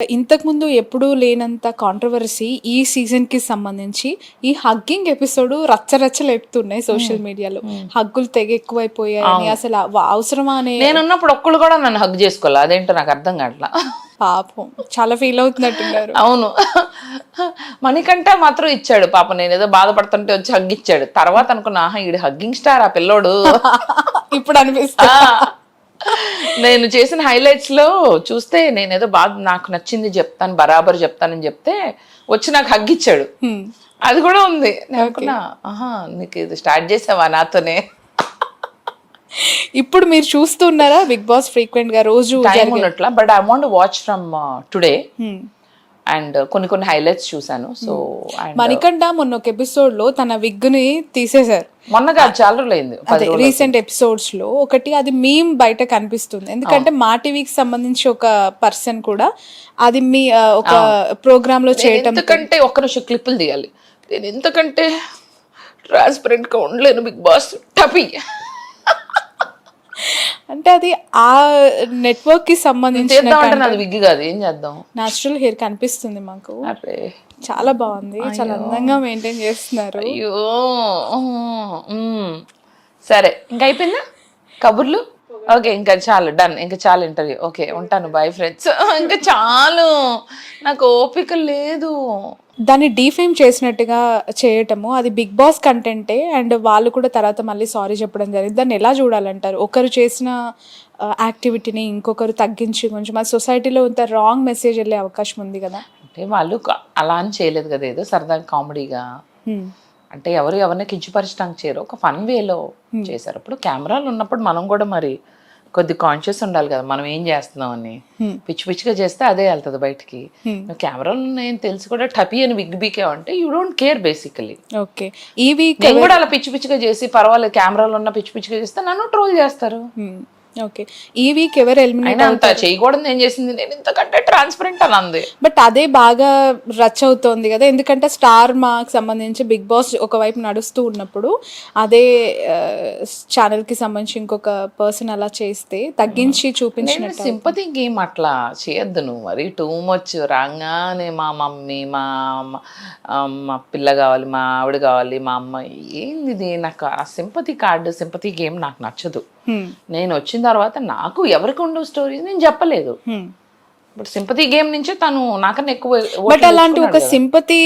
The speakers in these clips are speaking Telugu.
ఇంతకుముందు ఎప్పుడూ లేనంత కాంట్రవర్సీ ఈ సీజన్‌కి సంబంధించి ఈ హగ్గింగ్ ఎపిసోడ్ రచ్చ లేపుతున్నాయి సోషల్ మీడియాలో. హగ్గులు తెగ ఎక్కువైపోయాయని అసలు అవసరమా అనే నేనున్నప్పుడు ఒక్కళ్ళు కూడా నన్ను హగ్ చేసుకోవాలి. అదేంటో నాకు అర్థం కావట్లా. పాపం చాలా ఫీల్ అవుతున్నట్టున్నారు. అవును. మణికంఠ మాత్రం ఇచ్చాడు. పాపం నేనేదో బాధపడుతుంటే వచ్చి హగ్ ఇచ్చాడు. తర్వాత అనుకున్నా ఆహా ఈడు హగ్గింగ్ స్టార్ ఆ పిల్లోడు. ఇప్పుడు అనిపిస్తుంది. నేను చేసిన హైలైట్స్ లో చూస్తే నేనేదో బాగా నాకు నచ్చింది చెప్తాను, బరాబర్ చెప్తానని చెప్తే వచ్చి నాకు హగ్ ఇచ్చాడు. అది కూడా ఉంది. నేను అనుకున్నా ఆహా నీకు ఇది స్టార్ట్ చేసావా నాతోనే. ఇప్పుడు మీరు చూస్తున్నారా బిగ్ బాస్ ఫ్రీక్వెంట్ గా రోజు టైం ఉన్నట్లా, but I want watch from today and కొన్ని హైలైట్స్ చూసాను. సో మణికంఠ మొన్న ఒక ఎపిసోడ్ లో తన విగ్ ని తీసేశారు. మొన్నగా చాలా రోజులైంది. అదే రీసెంట్ ఎపిసోడ్స్ లో ఒకటి అది మీమ్ బయట కనిపిస్తుంది. ఎందుకంటే మా టీవీకి సంబంధించి ఒక పర్సన్ కూడా అది మీ ఒక ప్రోగ్రామ్ లో చేయటం. ఎందుకంటే ఒక్క నిమిషం క్లిప్పులు తీయాలి. నేను ఎంతకంటే ట్రాన్స్పరెంట్ గా ఉండలేను బిగ్ బాస్ టపీ. అంటే అది ఆ నెట్వర్క్ కి సంబంధించి విగ్ కాదు, ఏం చేద్దాం. న్యాచురల్ హెయిర్ కనిపిస్తుంది మాకు. చాలా బాగుంది, చాలా అందంగా మెయింటైన్ చేస్తున్నారు. అయ్యో సరే ఇంకా అయిపోయిందా కబుర్లు? ఓకే ఇంకా చాలు, డన్, ఇంకా చాలు ఇంటర్వ్యూ. ఓకే ఉంటాను, బై ఫ్రెండ్స్. ఇంకా చాలు, నాకు ఓపిక లేదు. దాన్ని డీఫేమ్ చేసినట్టుగా చేయటము అది బిగ్ బాస్ కంటెంటే. అండ్ వాళ్ళు కూడా తర్వాత మళ్ళీ సారీ చెప్పడం జరిగింది. దాన్ని ఎలా చూడాలంటారు? ఒకరు చేసిన యాక్టివిటీని ఇంకొకరు తగ్గించి కొంచెం మన సొసైటీలో ఇంత రాంగ్ మెసేజ్ వెళ్ళే అవకాశం ఉంది కదా. అంటే వాళ్ళు అలా అని చేయలేదు కదా, ఏదో సరదాగా కామెడీగా. అంటే ఎవరిని కించపరచడానికి చేయరు, ఒక ఫన్ వేలో చేశారు. అప్పుడు కెమెరాలు ఉన్నప్పుడు మనం కూడా మరి కొద్ది కాన్షియస్ ఉండాలి కదా, మనం ఏం చేస్తున్నాం అని. పిచ్చిగా చేస్తే అదే వెళ్తుంది బయటికి. కెమెరాలు ఉన్నాయని తెలిసి కూడా టపీ అని విగ్ బీకేవంటే you don't care basically. Okay, ఈ వీక్ నేను కూడా అలా పిచ్చిగా చేసి పర్వాలేదు, కెమెరాలు ఉన్న పిచ్చిగా చేస్తే నన్ను ట్రోల్ చేస్తారు. ఓకే, ఈ వీక్ ఎవరు ఎలిమినేట్ అంత చేయకూడదు ఏం చేసింది, నేను ఇంతకంటే ట్రాన్స్పరెంట్ అని అంది. బట్ అదే బాగా రచ్ అవుతోంది కదా. ఎందుకంటే స్టార్ మాకు సంబంధించి బిగ్ బాస్ ఒకవైపు నడుస్తూ ఉన్నప్పుడు అదే ఛానల్ కి సంబంధించి ఇంకొక పర్సన్ అలా చేస్తే తగ్గించి చూపించినట్టు. సింపతి గేమ్ అట్లా చేయొద్దు నువ్వు, మరి టూ మచ్. రాగానే మా మమ్మీ మా పిల్ల కావాలి, మా ఆవిడ కావాలి, మా అమ్మ, ఏంది ఇది? నాకు ఆ సింపతి కార్డు, సింపతి గేమ్ నాకు నచ్చదు. నేను వచ్చిన తర్వాత నాకు ఎవరికి ఉండవు స్టోరీస్, నేను చెప్పలేదు. బట్ సింపతి గేమ్ నుంచే తను నాకన్నా ఎక్కువ. బట్ అలాంటి ఒక సింపతి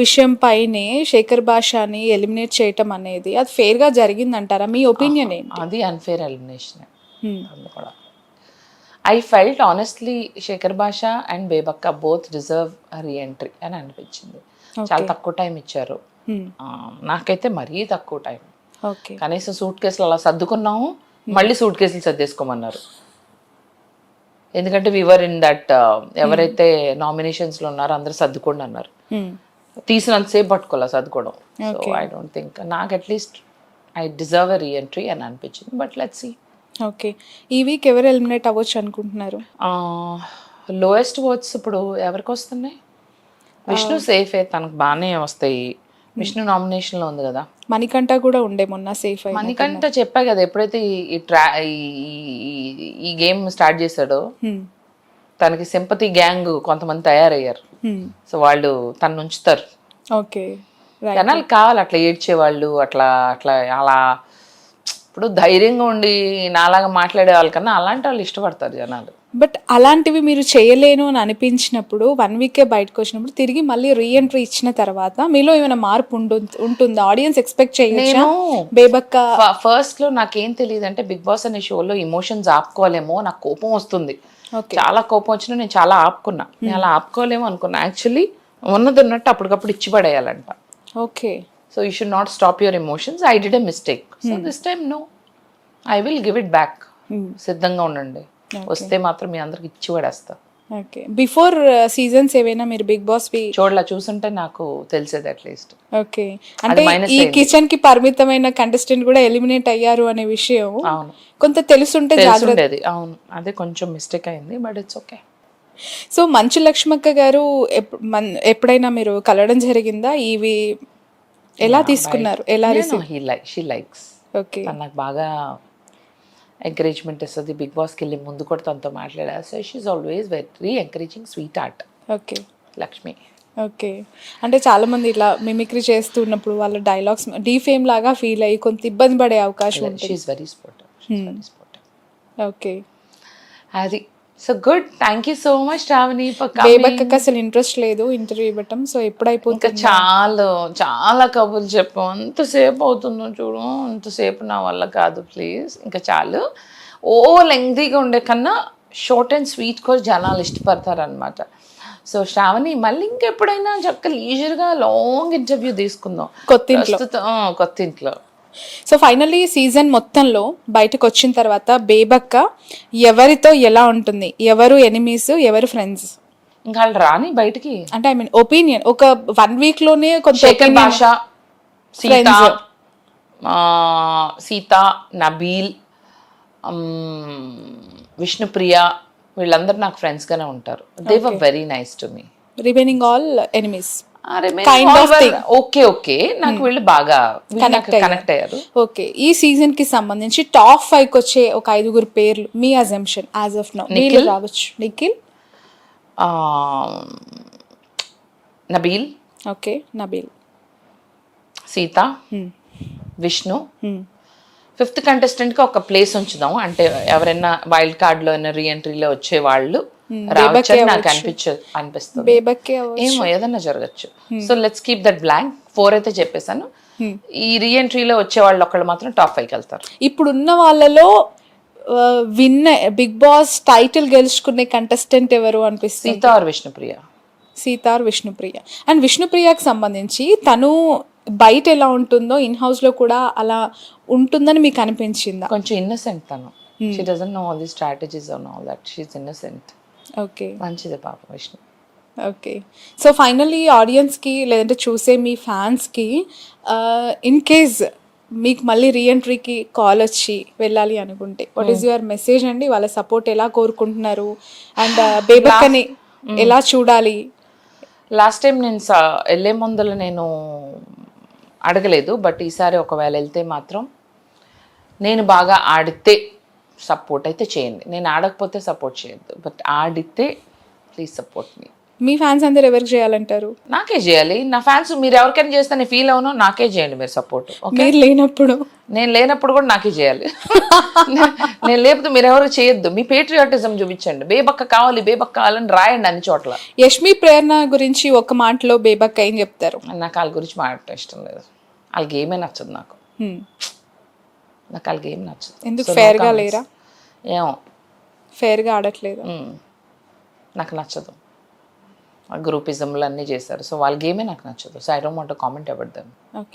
విషయం పైనే శేఖర్ భాషని ఎలిమినేట్ చేయటం అనేది అది ఫెయిర్ గా జరిగింది అంటారా? మీ ఒపీనియన్ ఏంటి? అది unfair elimination. I felt honestly Shekhar Bhasha and Bebakka both deserve reentry అని అనిపించింది. చాలా తక్కువ టైం ఇచ్చారు. నాకైతే మరీ తక్కువ టైం. కనీసం సూట్ కేసులు అలా సర్దుకున్నాము, మళ్ళీ సూట్ కేసులు సర్దేసుకోమన్నారు. ఎందుకంటే వివర్ ఇన్ దట్ ఎవరైతే నామినేషన్స్ లో ఉన్నారో అందరూ సర్దుకోండి అన్నారు. తీసినంతసేపు పట్టుకోవాలి సర్దుకోవడం. సో ఐ డోంట్ థింక్, నాకు at least I deserve a reentry అని అనిపించింది. But let's see. ఓకే, ఈ వీక్ ఎవరు ఎలిమినేట్ అవ్వచ్చు అనుకుంటున్నారు? లోయెస్ట్ ఓట్స్ ఇప్పుడు ఎవరికి వస్తున్నాయి? విష్ణు సేఫే, తనకు బాగానే వస్తాయి. విష్ణు నామినేషన్ లో ఉంది కదా. మణికంఠ కూడా ఉండే మొన్న సేఫ్ అయ్యి. మణికంఠ చెప్పా కదా, ఎప్పుడైతే ఈ గేమ్ స్టార్ట్ చేశాడో తనకి సింపతి గ్యాంగ్ కొంతమంది తయారయ్యారు. సో వాళ్ళు తను ఉంచుతారు. ఓకే, జనాలు కావాలి అట్లా ఏడ్చేవాళ్ళు, అట్లా అట్లా అలా. ఇప్పుడు ధైర్యంగా ఉండి నాలాగా మాట్లాడే వాళ్ళకన్నా అలాంటి వాళ్ళు ఇష్టపడతారు జనాలు. బట్ అలాంటివి మీరు చేయలేను అని అనిపించినప్పుడు 1 వీకే బయటకు వచ్చినప్పుడు తిరిగి మళ్ళీ రీఎంట్రీ ఇచ్చిన తర్వాత మీలో ఏమైనా మార్పు ఉంటుందా? ఆడియన్స్ ఎక్స్పెక్ట్ చేయొచ్చా? బేబక్క ఫస్ట్ లో నాకేం తెలియదు అంటే బిగ్ బాస్ అనే షోలో ఎమోషన్స్ ఆపుకోలేమో, నాకు కోపం వస్తుంది, చాలా కోపం వచ్చినా నేను చాలా ఆపుకున్నా. నేను అలా ఆపుకోలేమో అనుకున్నా. యాక్చువల్లీ ఉన్నది ఉన్నట్టు అప్పటికప్పుడు ఇచ్చి పడేయాలంట. Okay, so you should not stop your emotions. I did a mistake. So this time no, I will give it back. సిద్ధంగా ఉండండి, వస్తే మాత్రం మీ అందరికి ఇచ్చి పడేస్తా. ఓకే, బిఫోర్ సీజన్స్ ఏవైనా మీరు బిగ్ బాస్ చూసుంటే నాకు తెలిసేది అట్లీస్ట్. ఓకే, అంటే ఈ కిచెన్ కి పరిమితమైన కంటెస్టెంట్ కూడా ఎలిమినేట్ అయ్యారు అనే విషయం కొంత తెలుసుంటే జాగ్రత్త. అవును, అదే కొంచెం మిస్టేక్ అయింది, బట్ ఇట్స్ ఓకే. సో మంచు లక్ష్మక్క గారు ఎప్పుడైనా మీరు కలవడం జరిగిందా? ఇవి ఎలా తీసుకున్నారు? ఎలా షీ లైక్స్. ఓకే, నాకు బాగా ఎంకరేజ్మెంట్ ఇస్తుంది. బిగ్ బాస్కి వెళ్ళి ముందు కూడా తనతో మాట్లాడారు. So she always very encouraging, sweet heart okay. Lakshmi. Okay. అంటే చాలామంది ఇట్లా మిమిక్రీ చేస్తున్నప్పుడు వాళ్ళ డైలాగ్స్ డీఫేమ్ లాగా ఫీల్ అయ్యి కొంత ఇబ్బంది పడే అవకాశం ఉంటుంది. She very sportive. ఓకే. అది so good. Thank you so much Shravani for బేబక్కకి అసలు ఇంట్రెస్ట్ లేదు ఇంటర్వ్యూ ఇవ్వటం. సో ఎప్పుడు ఇంకా అయిపోతుంది? చాలా కబుర్లు చెప్పాం. అంతసేపు అవుతుందో చూడు, అంతసేపు నా వల్ల కాదు ప్లీజ్. ఇంకా చాలు. లెంగ్తీగా ఉండే కన్నా షార్ట్ అండ్ స్వీట్ కూడా జనాలు ఇష్టపడతారనమాట. సో శ్రావణి మళ్ళీ ఇంకెప్పుడైనా చక్కగా లీజర్గా లాంగ్ ఇంటర్వ్యూ తీసుకుందాం కొత్త ఇంట్లో. సో ఫైనల్లీ సీజన్ మొత్తంలో బయటకు వచ్చిన తర్వాత బేబక్క ఎవరితో ఎలా ఉంటుంది, ఎవరు ఎనిమీస్, ఎవరు ఫ్రెండ్స్? ఇంకా వాళ్ళు రాని బయటికి. అంటే ఐ మీన్ ఒపీనియన్ ఒక 1 week లోనే కొంత శేఖర్ భాష, సీత, నబీల్, విష్ణుప్రియ వీళ్ళందరూ నాకు ఫ్రెండ్స్గానే ఉంటారు. They were very nice to me. Remaining all enemies. Okay నాకు వీళ్ళు బాగా కనెక్ట్ అయ్యారు. ఓకే. ఈ సీజన్ కి సంబంధించి టాప్ 5 వచ్చే ఒక 5 పేర్లు మీ assumption as of now. Nikhil రావచ్చు. Nikhil, Nabeel, okay, Nabeel, Seetha, Vishnu. 5th contestant కి ఒక ప్లేస్ ఉంచుదాం. అంటే ఎవరైనా వైల్డ్ కార్డ్ లో రీ ఎంట్రీలో వచ్చే వాళ్ళు రావచ్చని నాకు అనిపిస్తుంది. ఏమో ఏదన్నా జరగచ్చు. So let's keep that blank. 4 అయితే చెప్పేశాను. ఈ రీ ఎంట్రీలో వచ్చే వాళ్ళు ఒకళ్ళు మాత్రం టాప్ 5కి వెళ్తారు. ఇప్పుడున్న వాళ్ళలో విన్ బిగ్ బాస్ టైటిల్ గెలుచుకునే కంటెస్టెంట్ ఎవరు అనిపిస్తుంది? Seetha or Vishnupriya. Seetha or Vishnupriya. And విష్ణుప్రియకి సంబంధించి తను బయట ఎలా ఉంటుందో ఇన్ హౌస్ లో కూడా అలా ఉంటుందని మీకు అనిపించిందా? కొంచెం ఇన్నసెంట్ తను. She doesn't know all the strategies on all that. She is innocent. Okay. మంచిదే పాప విష్ణు. ఓకే. సో ఫైనల్లీ ఆడియన్స్కి లేదంటే చూసే మీ ఫ్యాన్స్కి ఇన్ కేస్ మీకు మళ్ళీ రీఎంట్రీకి కాల్ వచ్చి వెళ్ళాలి అనుకుంటే వాట్ ఈస్ యువర్ మెసేజ్ అండి? వాళ్ళ సపోర్ట్ ఎలా కోరుకుంటున్నారు అండ్ బేబక్కని ఎలా చూడాలి? లాస్ట్ టైం నేను వెళ్ళే ముందర నేను అడగలేదు. బట్ ఈసారి ఒకవేళ వెళ్తే మాత్రం నేను బాగా ఆడితే సపోర్ట్ అయితే చేయండి. నేను ఆడకపోతే సపోర్ట్ చేయొద్దు. బట్ ఆడితే please support me. Me fans అందరు ఎవరికి చేయాలంటారు? నాకే చేయాలి. నా ఫ్యాన్స్ మీరు ఎవరికైనా చేస్తే నేను ఫీల్ అవును, నాకే చేయండి మీరు సపోర్ట్. మీరు లేనప్పుడు? నేను లేనప్పుడు కూడా నాకే చేయాలి. నేను లేకపోతే మీరు ఎవరు చేయొద్దు. మీ పేట్రియాటిజం చూపించండి. బేబక్క కావాలి, బేబక్క కావాలని రాయండి అన్ని చోట్ల. యష్మి ప్రేరణ గురించి ఒక మాటలో బేబక్క ఏం చెప్తారు? నాకు వాళ్ళ గురించి మాట్లాడటం ఇష్టం లేదు. వాళ్ళకి ఏమే నచ్చదు. నాకు వాళ్ళకి ఏం నచ్చదు. ఎందుకు? ఫేర్గా లేరా? ఏమో ఫేర్గా ఆడట్లేదు. నాకు నచ్చదు. గ్రూపిజంలు అన్నీ చేశారు. సో వాళ్ళ గేమే నాకు నచ్చదు. So I don't want to comment about them. Okay.